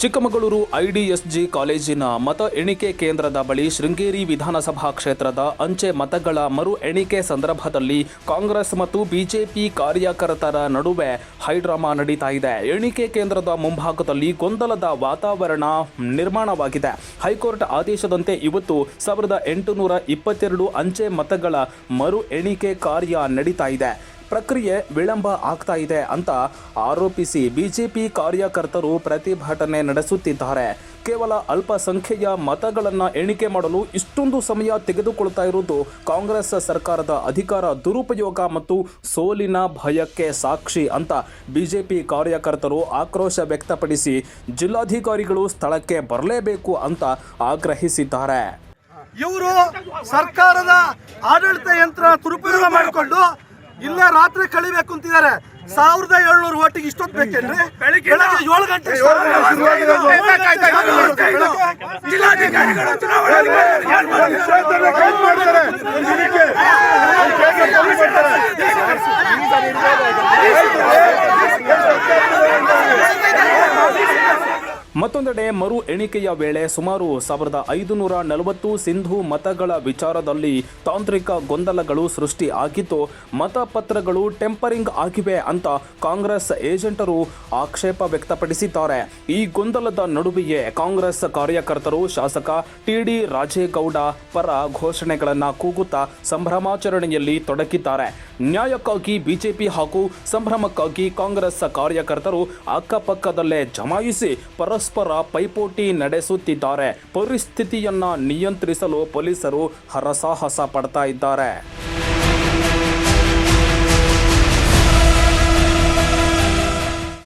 Chikkamagaluru IDSG ಕಾಲೇಜಿನ ಮತ ಎಣಿಕೆ ಕೇಂದ್ರದ ಬಳಿ ಶೃಂಗೇರಿ ವಿಧಾನಸಭಾ ಕ್ಷೇತ್ರದ ಅಂಚೆ ಮತಗಳ ಮರು ಎಣಿಕೆ ಸಂದರ್ಭದಲ್ಲಿ ಕಾಂಗ್ರೆಸ್ ಮತ್ತು ಬಿಜೆಪಿ ಕಾರ್ಯಕರ್ತರ ನಡುವೆ ಹೈಡ್ರಾಮಾ ನಡೀತಾ ಇದೆ. ಎಣಿಕೆ ಕೇಂದ್ರದ ಮುಂಭಾಗದಲ್ಲಿ ಗೊಂದಲದ ವಾತಾವರಣ ನಿರ್ಮಾಣವಾಗಿದೆ. ಹೈಕೋರ್ಟ್ ಆದೇಶದಂತೆ ಇವತ್ತು 1822 ಅಂಚೆ ಮತಗಳ ಮರು ಎಣಿಕೆ ಕಾರ್ಯ ನಡೀತಾ ಇದೆ. ಪ್ರಕ್ರಿಯೆ ವಿಳಂಬ ಆಗ್ತಾ ಇದೆ ಅಂತ ಆರೋಪಿಸಿ ಬಿಜೆಪಿ ಕಾರ್ಯಕರ್ತರು ಪ್ರತಿಭಟನೆ ನಡೆಸುತ್ತಿದ್ದಾರೆ. ಕೇವಲ ಅಲ್ಪಸಂಖ್ಯೆಯ ಮತಗಳನ್ನು ಎಣಿಕೆ ಮಾಡಲು ಇಷ್ಟೊಂದು ಸಮಯ ತೆಗೆದುಕೊಳ್ತಾ ಇರುವುದು ಕಾಂಗ್ರೆಸ್ ಸರ್ಕಾರದ ಅಧಿಕಾರ ದುರುಪಯೋಗ ಮತ್ತು ಸೋಲಿನ ಭಯಕ್ಕೆ ಸಾಕ್ಷಿ ಅಂತ ಬಿಜೆಪಿ ಕಾರ್ಯಕರ್ತರು ಆಕ್ರೋಶ ವ್ಯಕ್ತಪಡಿಸಿ ಜಿಲ್ಲಾಧಿಕಾರಿಗಳು ಸ್ಥಳಕ್ಕೆ ಬರಲೇಬೇಕು ಅಂತ ಆಗ್ರಹಿಸಿದ್ದಾರೆ. ಇವರು ಸರ್ಕಾರದ ಆಡಳಿತ ಯಂತ್ರ ದುರುಪಯೋಗ ಮಾಡಿಕೊಂಡು ಇಲ್ಲೇ ರಾತ್ರಿ ಕಳಿಬೇಕು ಅಂತಿದ್ದಾರೆ. 1700 ಓಟಿಗೆ ಇಷ್ಟೊತ್ತು ಬೇಕೇನ್ರಿ? ಬೆಳಗ್ಗೆ 7 ಗಂಟೆ ಮತ್ತೊಂದೆಡೆ ಮರು ಎಣಿಕೆಯ ವೇಳೆ ಸುಮಾರು 1540 ಸಿಂಧು ಮತಗಳ ವಿಚಾರದಲ್ಲಿ ತಾಂತ್ರಿಕ ಗೊಂದಲಗಳು ಸೃಷ್ಟಿ ಆಗಿದ್ದು ಮತಪತ್ರಗಳು ಟೆಂಪರಿಂಗ್ ಆಗಿವೆ ಅಂತ ಕಾಂಗ್ರೆಸ್ ಏಜೆಂಟರು ಆಕ್ಷೇಪ ವ್ಯಕ್ತಪಡಿಸಿದ್ದಾರೆ. ಈ ಗೊಂದಲದ ನಡುವೆಯೇ ಕಾಂಗ್ರೆಸ್ ಕಾರ್ಯಕರ್ತರು ಶಾಸಕ ಟಿಡಿ ರಾಜೇಗೌಡ ಪರ ಘೋಷಣೆಗಳನ್ನು ಕೂಗುತ್ತಾ ಸಂಭ್ರಮಾಚರಣೆಯಲ್ಲಿ ತೊಡಗಿದ್ದಾರೆ. ನ್ಯಾಯಕ್ಕಾಗಿ ಬಿಜೆಪಿ ಹಾಗೂ ಸಂಭ್ರಮಕ್ಕಾಗಿ ಕಾಂಗ್ರೆಸ್ ಕಾರ್ಯಕರ್ತರು ಅಕ್ಕಪಕ್ಕದಲ್ಲೇ ಜಮಾಯಿಸಿ ಪರಸ್ಪರ ಪೈಪೋಟಿ ನಡೆಸುತ್ತಿದ್ದಾರೆ. ಪರಿಸ್ಥಿತಿಯನ್ನ ನಿಯಂತ್ರಿಸಲು ಪೊಲೀಸರು ಹರಸಾಹಸ ಪಡ್ತಾ ಇದ್ದಾರೆ.